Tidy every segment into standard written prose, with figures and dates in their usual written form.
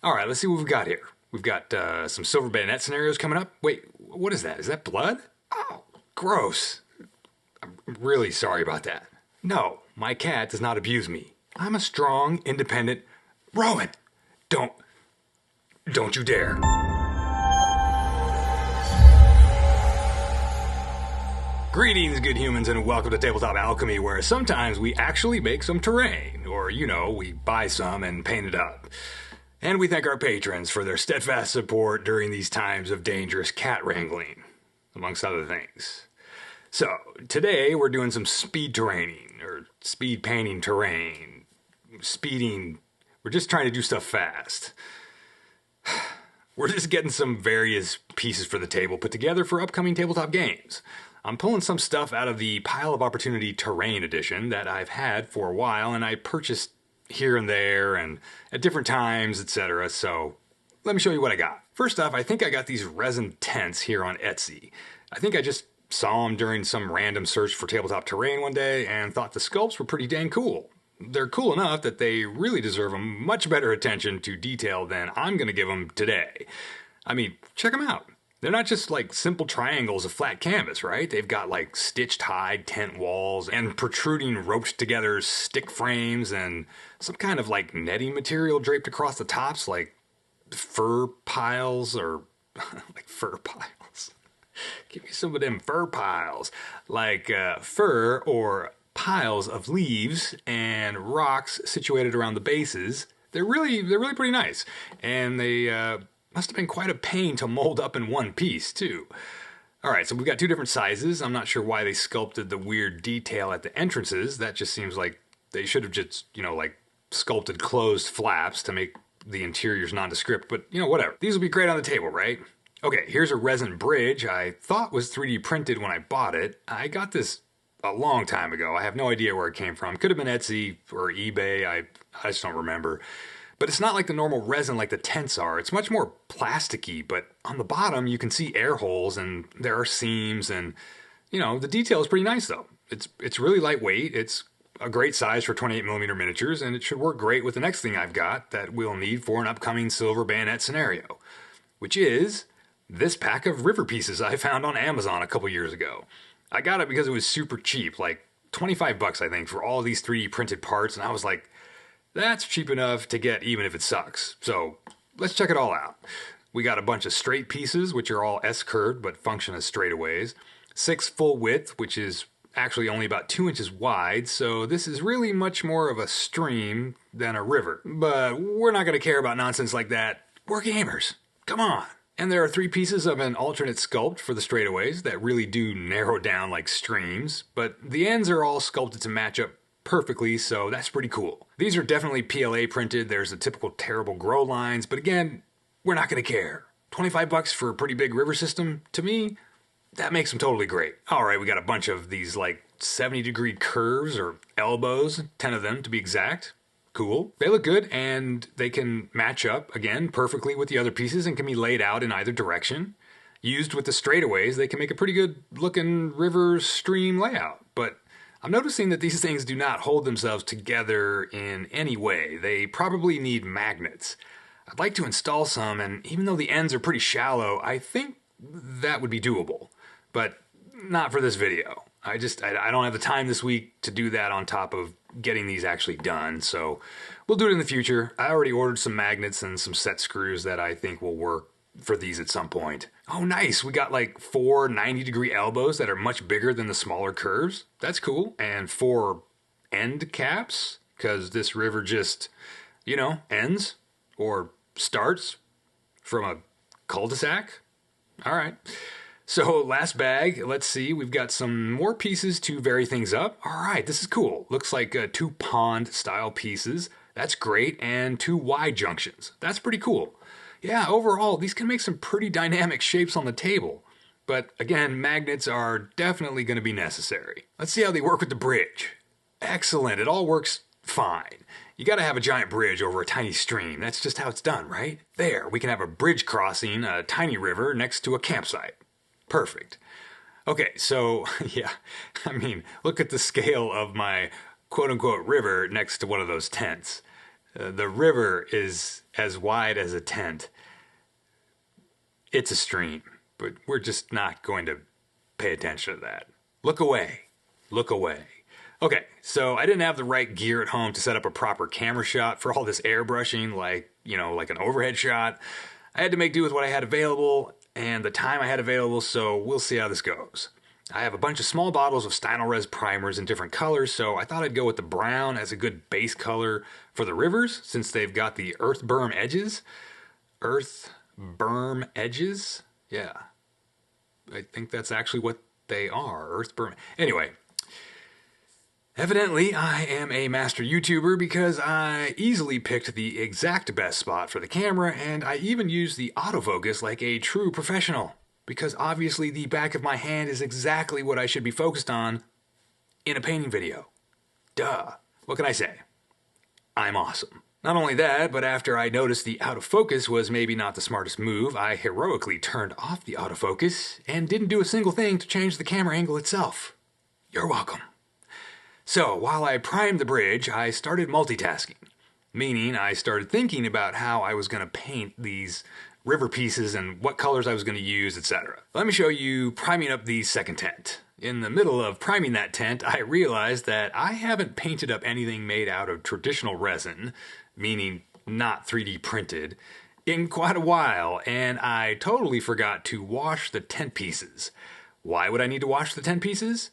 All right, let's see what we've got here. We've got some silver bayonet scenarios coming up. Wait, what is that? Is that blood? Oh, gross. I'm really sorry about that. No, my cat does not abuse me. I'm a strong, independent Rowan. Don't, don't you dare. Greetings, good humans, and welcome to Tabletop Alchemy, where sometimes we actually make some terrain, or, we buy some and paint it up. And we thank our patrons for their steadfast support during these times of dangerous cat wrangling, amongst other things. So, today we're doing some speed terraining, or speed painting terrain. Speeding, we're just trying to do stuff fast. We're just getting some various pieces for the table put together for upcoming tabletop games. I'm pulling some stuff out of the Pile of Opportunity Terrain Edition that I've had for a while, and I purchased here and there and at different times, etc. So let me show you what I got. First off, I think I got these resin tents here on Etsy. I think I just saw them during some random search for tabletop terrain one day and thought the sculpts were pretty dang cool. They're cool enough that they really deserve a much better attention to detail than I'm going to give them today. I mean, check them out. They're not just like simple triangles of flat canvas, right? They've got like stitched tied tent walls and protruding roped together stick frames and some kind of like netting material draped across the tops, like fur piles or like fur piles. Give me some of them fur piles, like fur or piles of leaves and rocks situated around the bases. They're really pretty nice, and they must have been quite a pain to mold up in one piece, too. Alright, so we've got two different sizes. I'm not sure why they sculpted the weird detail at the entrances. That just seems like they should have just, like sculpted closed flaps to make the interiors nondescript, but, whatever. These will be great on the table, right? Okay, here's a resin bridge I thought was 3D printed when I bought it. I got this a long time ago. I have no idea where it came from. Could have been Etsy or eBay. I just don't remember. But it's not like the normal resin like the tents are. It's much more plasticky, but on the bottom you can see air holes and there are seams and, the detail is pretty nice though. It's really lightweight. It's a great size for 28mm miniatures, and it should work great with the next thing I've got that we'll need for an upcoming silver bayonet scenario, which is this pack of river pieces I found on Amazon a couple years ago. I got it because it was super cheap, like $25 I think for all these 3D printed parts, and I was like, that's cheap enough to get even if it sucks. So let's check it all out. We got a bunch of straight pieces, which are all S-curved but function as straightaways. 6 full width, which is actually only about 2 inches wide, so this is really much more of a stream than a river. But we're not going to care about nonsense like that. We're gamers. Come on. And there are 3 pieces of an alternate sculpt for the straightaways that really do narrow down like streams, but the ends are all sculpted to match up perfectly, so that's pretty cool. These are definitely PLA printed. There's the typical terrible grow lines, but again, we're not going to care. $25 for a pretty big river system, to me, that makes them totally great. Alright, we got a bunch of these like 70-degree curves or elbows, 10 of them to be exact. Cool. They look good, and they can match up, again, perfectly with the other pieces and can be laid out in either direction. Used with the straightaways, they can make a pretty good looking river stream layout, but I'm noticing that these things do not hold themselves together in any way. They probably need magnets. I'd like to install some, and even though the ends are pretty shallow, I think that would be doable. But not for this video. I don't have the time this week to do that on top of getting these actually done, so we'll do it in the future. I already ordered some magnets and some set screws that I think will work for these at some point. Oh, nice. We got like 4 90-degree elbows that are much bigger than the smaller curves. That's cool. And 4 end caps, because this river just, ends or starts from a cul-de-sac. All right. So last bag, let's see. We've got some more pieces to vary things up. All right, this is cool. Looks like 2 pond style pieces. That's great. And 2 Y junctions. That's pretty cool. Yeah, overall, these can make some pretty dynamic shapes on the table. But again, magnets are definitely going to be necessary. Let's see how they work with the bridge. Excellent, it all works fine. You gotta have a giant bridge over a tiny stream. That's just how it's done, right? There, we can have a bridge crossing a tiny river next to a campsite. Perfect. Okay, so, yeah, look at the scale of my quote-unquote river next to one of those tents. The river is as wide as a tent. It's a stream, but we're just not going to pay attention to that. Look away. Look away. Okay, so I didn't have the right gear at home to set up a proper camera shot for all this airbrushing, like an overhead shot. I had to make do with what I had available and the time I had available, so we'll see how this goes. I have a bunch of small bottles of Stynylrez primers in different colors, so I thought I'd go with the brown as a good base color for the rivers, since they've got the earth berm edges. Earth berm edges? Yeah. I think that's actually what they are, earth berm. Anyway, evidently I am a master YouTuber because I easily picked the exact best spot for the camera, and I even used the autofocus like a true professional. Because obviously the back of my hand is exactly what I should be focused on in a painting video. Duh. What can I say? I'm awesome. Not only that, but after I noticed the autofocus was maybe not the smartest move, I heroically turned off the autofocus and didn't do a single thing to change the camera angle itself. You're welcome. So, while I primed the bridge, I started multitasking. Meaning I started thinking about how I was going to paint these river pieces and what colors I was going to use, etc. Let me show you priming up the second tent. In the middle of priming that tent, I realized that I haven't painted up anything made out of traditional resin, meaning not 3D printed, in quite a while, and I totally forgot to wash the tent pieces. Why would I need to wash the tent pieces?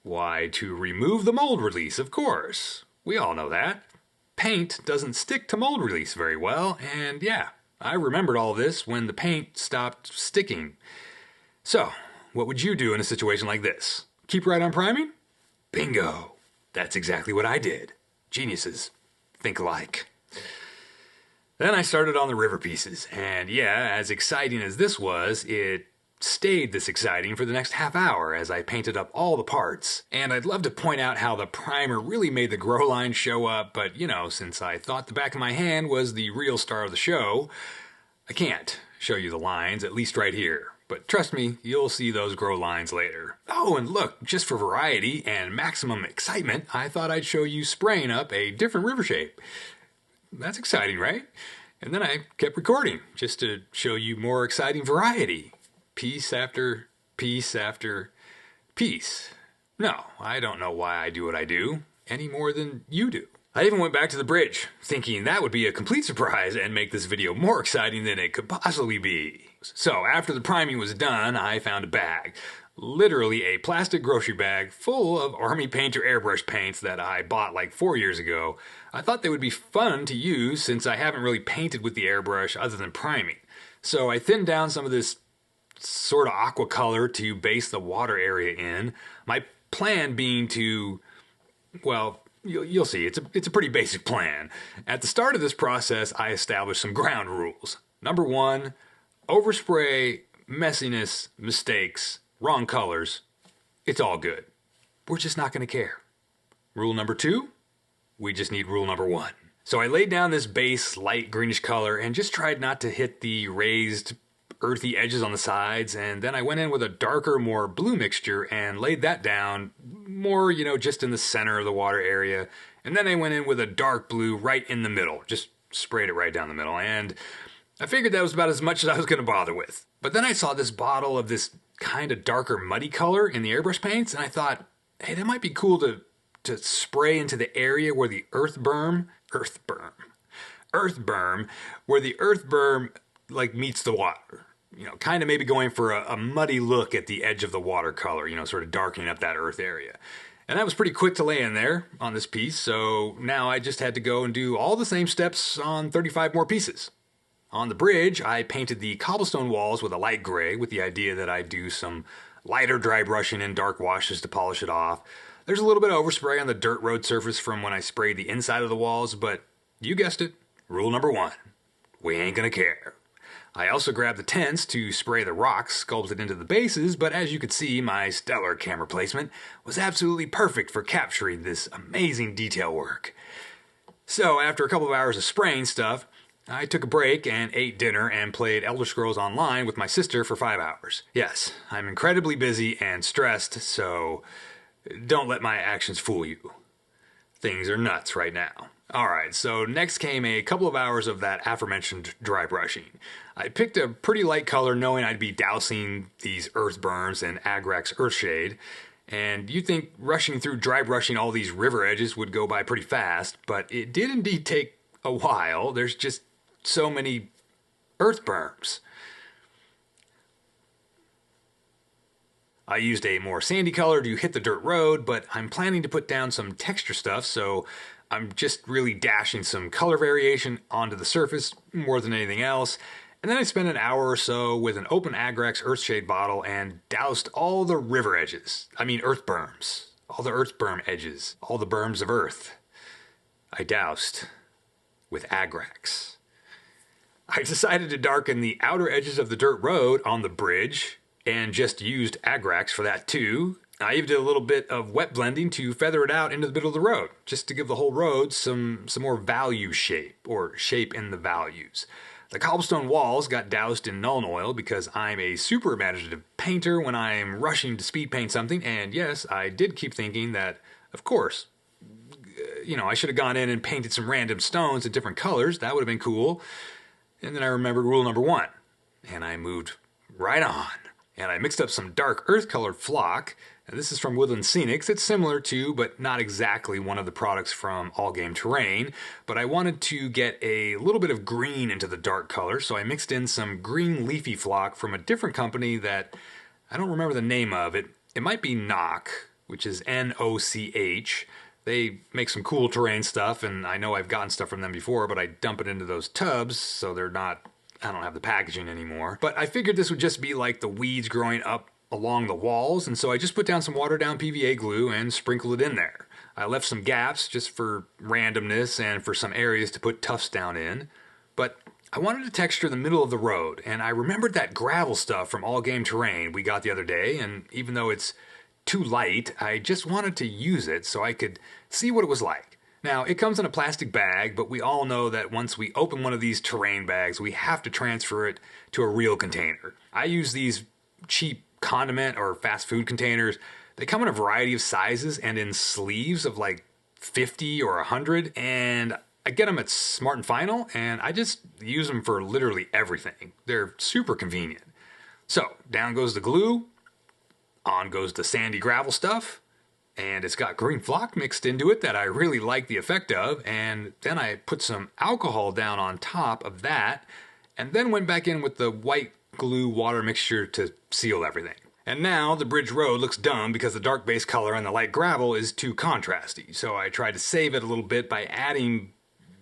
Why, to remove the mold release, of course. We all know that. Paint doesn't stick to mold release very well, and yeah, I remembered all this when the paint stopped sticking. So, what would you do in a situation like this? Keep right on priming? Bingo! That's exactly what I did. Geniuses think alike. Then I started on the river pieces, and yeah, as exciting as this was, it stayed this exciting for the next half hour as I painted up all the parts. And I'd love to point out how the primer really made the grow line show up, but since I thought the back of my hand was the real star of the show, I can't show you the lines, at least right here. But trust me, you'll see those grow lines later. Oh, and look, just for variety and maximum excitement, I thought I'd show you spraying up a different river shape. That's exciting, right? And then I kept recording, just to show you more exciting variety. Piece after piece after piece. No, I don't know why I do what I do, any more than you do. I even went back to the bridge, thinking that would be a complete surprise and make this video more exciting than it could possibly be. So after the priming was done, I found a bag. Literally a plastic grocery bag full of Army Painter airbrush paints that I bought like 4 years ago. I thought they would be fun to use since I haven't really painted with the airbrush other than priming. So I thinned down some of this sort of aqua color to base the water area in. My plan being to, well, you'll see, it's a pretty basic plan. At the start of this process, I established some ground rules. Number 1, overspray, messiness, mistakes, wrong colors. It's all good. We're just not going to care. Rule number 2, we just need rule number 1. So I laid down this base light greenish color and just tried not to hit the raised earthy edges on the sides, and then I went in with a darker, more blue mixture and laid that down more, just in the center of the water area. And then I went in with a dark blue right in the middle, just sprayed it right down the middle, and I figured that was about as much as I was going to bother with. But then I saw this bottle of this kind of darker muddy color in the airbrush paints, and I thought, hey, that might be cool to spray into the area where the earth berm where the earth berm like meets the water. Kind of maybe going for a muddy look at the edge of the watercolor, sort of darkening up that earth area. And that was pretty quick to lay in there on this piece, so now I just had to go and do all the same steps on 35 more pieces. On the bridge, I painted the cobblestone walls with a light gray with the idea that I'd do some lighter dry brushing and dark washes to polish it off. There's a little bit of overspray on the dirt road surface from when I sprayed the inside of the walls, but you guessed it, rule number 1, we ain't gonna care. I also grabbed the tents to spray the rocks sculpted into the bases, but as you could see, my stellar camera placement was absolutely perfect for capturing this amazing detail work. So after a couple of hours of spraying stuff, I took a break and ate dinner and played Elder Scrolls Online with my sister for 5 hours. Yes, I'm incredibly busy and stressed, so don't let my actions fool you. Things are nuts right now. Alright, so next came a couple of hours of that aforementioned dry brushing. I picked a pretty light color knowing I'd be dousing these Earthburns in Agrax Earthshade, and you'd think rushing through dry brushing all these river edges would go by pretty fast, but it did indeed take a while. There's just so many Earthburns. I used a more sandy color to hit the dirt road, but I'm planning to put down some texture stuff, so I'm just really dashing some color variation onto the surface more than anything else. And then I spent an hour or so with an open Agrax Earthshade bottle and doused all the river edges. I mean Earthburns. All the Earthburn edges. All the berms of Earth. I doused with Agrax. I decided to darken the outer edges of the dirt road on the bridge and just used Agrax for that too. I even did a little bit of wet blending to feather it out into the middle of the road, just to give the whole road some more value shape, or shape in the values. The cobblestone walls got doused in Nuln Oil because I'm a super imaginative painter when I'm rushing to speed paint something, and yes, I did keep thinking that, of course, I should have gone in and painted some random stones in different colors. That would have been cool. And then I remembered rule number 1, and I moved right on. And I mixed up some dark earth-colored flock. Now, this is from Woodland Scenics. It's similar to, but not exactly one of the products from All Game Terrain. But I wanted to get a little bit of green into the dark color, so I mixed in some green leafy flock from a different company that I don't remember the name of. It might be Noch, which is N-O-C-H. They make some cool terrain stuff, and I know I've gotten stuff from them before, but I dump it into those tubs, so I don't have the packaging anymore. But I figured this would just be like the weeds growing up along the walls, and so I just put down some watered down PVA glue and sprinkled it in there. I left some gaps just for randomness and for some areas to put tufts down in. But I wanted to texture the middle of the road, and I remembered that gravel stuff from All Game Terrain we got the other day, and even though it's too light, I just wanted to use it so I could see what it was like. Now, it comes in a plastic bag, but we all know that once we open one of these terrain bags, we have to transfer it to a real container. I use these cheap condiment or fast food containers. They come in a variety of sizes and in sleeves of like 50 or 100, and I get them at Smart and Final, and I just use them for literally everything. They're super convenient. So, down goes the glue, on goes the sandy gravel stuff, and it's got green flock mixed into it that I really like the effect of, and then I put some alcohol down on top of that, and then went back in with the white glue water mixture to seal everything. And now the bridge road looks dumb because the dark base color and the light gravel is too contrasty, so I tried to save it a little bit by adding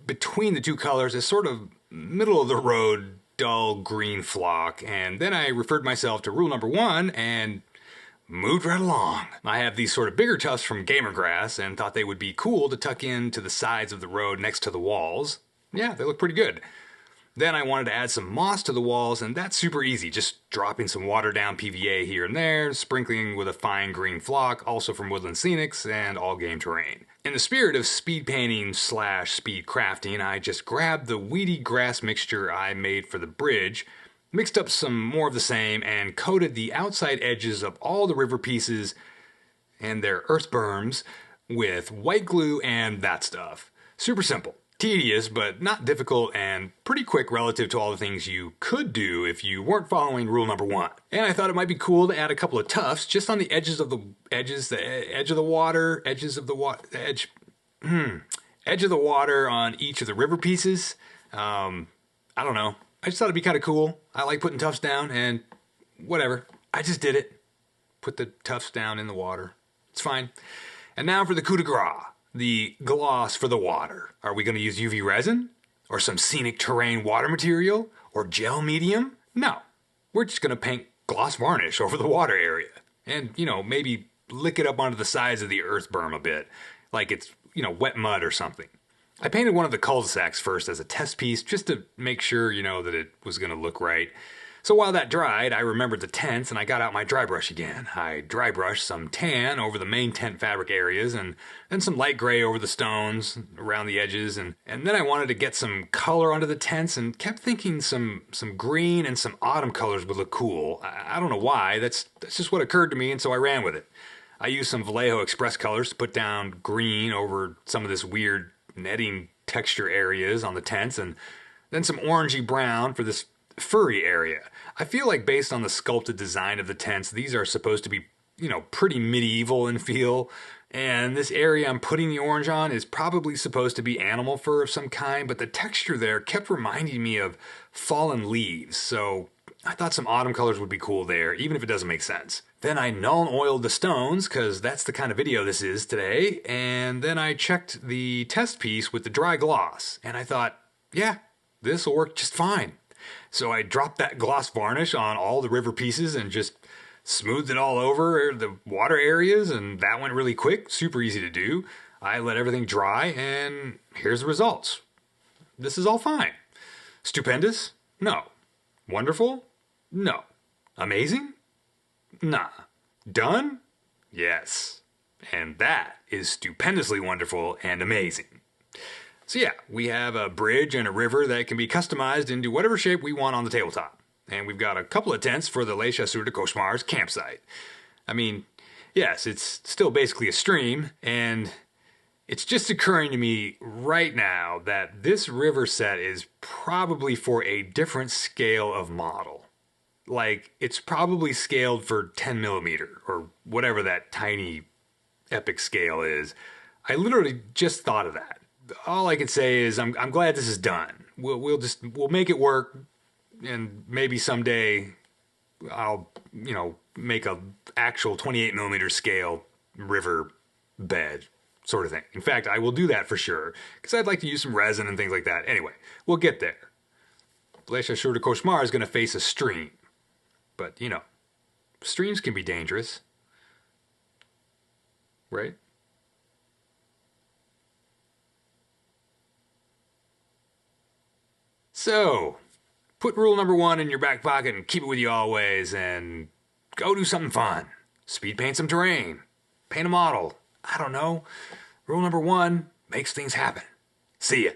between the two colors a sort of middle of the road dull green flock, and then I referred myself to rule number 1 and moved right along. I have these sort of bigger tufts from Gamer Grass and thought they would be cool to tuck in to the sides of the road next to the walls. Yeah, they look pretty good. Then I wanted to add some moss to the walls, and that's super easy, just dropping some watered down PVA here and there, sprinkling with a fine green flock, also from Woodland Scenics and All Game Terrain. In the spirit of speed painting / speed crafting, I just grabbed the weedy grass mixture I made for the bridge, mixed up some more of the same, and coated the outside edges of all the river pieces and their earth berms with white glue and that stuff. Super simple. Tedious, but not difficult, and pretty quick relative to all the things you could do if you weren't following rule number 1. And I thought it might be cool to add a couple of tufts just on the edges of the edge of the water on each of the river pieces. I don't know. I just thought it'd be kind of cool. I like putting tufts down, and whatever. I just did it. Put the tufts down in the water. It's fine. And now for the coup de grace. The gloss for the water. Are we going to use UV resin? Or some scenic terrain water material? Or gel medium? No. We're just going to paint gloss varnish over the water area. And, maybe lick it up onto the sides of the earth berm a bit. Like it's, wet mud or something. I painted one of the cul-de-sacs first as a test piece just to make sure, that it was going to look right. So while that dried, I remembered the tents and I got out my dry brush again. I dry brushed some tan over the main tent fabric areas and then some light gray over the stones around the edges. And then I wanted to get some color onto the tents and kept thinking some green and some autumn colors would look cool. I don't know why, that's just what occurred to me, and so I ran with it. I used some Vallejo Express colors to put down green over some of this weird netting texture areas on the tents, and then some orangey brown for this furry area. I feel like based on the sculpted design of the tents, these are supposed to be, pretty medieval in feel. And this area I'm putting the orange on is probably supposed to be animal fur of some kind, but the texture there kept reminding me of fallen leaves, so I thought some autumn colors would be cool there, even if it doesn't make sense. Then I null and oiled the stones, because that's the kind of video this is today, and then I checked the test piece with the dry gloss, and I thought, yeah, this will work just fine. So I dropped that gloss varnish on all the river pieces and just smoothed it all over the water areas, and that went really quick, super easy to do. I let everything dry, and here's the results. This is all fine. Stupendous? No. Wonderful? No. Amazing? Nah. Done? Yes. And that is stupendously wonderful and amazing. So yeah, we have a bridge and a river that can be customized into whatever shape we want on the tabletop. And we've got a couple of tents for the Les Chasseurs de Cauchemars campsite. I mean, yes, it's still basically a stream, and it's just occurring to me right now that this river set is probably for a different scale of model. Like, it's probably scaled for 10 millimeter, or whatever that tiny epic scale is. I literally just thought of that. All I can say is I'm glad this is done. We'll make it work. And maybe someday I'll, make a actual 28 millimeter scale river bed sort of thing. In fact, I will do that for sure, because I'd like to use some resin and things like that. Anyway, we'll get there. Les Chasseurs de Cauchemars is going to face a stream. But, streams can be dangerous. Right? So, put rule number 1 in your back pocket and keep it with you always, and go do something fun. Speed paint some terrain. Paint a model. I don't know. Rule number 1 makes things happen. See ya.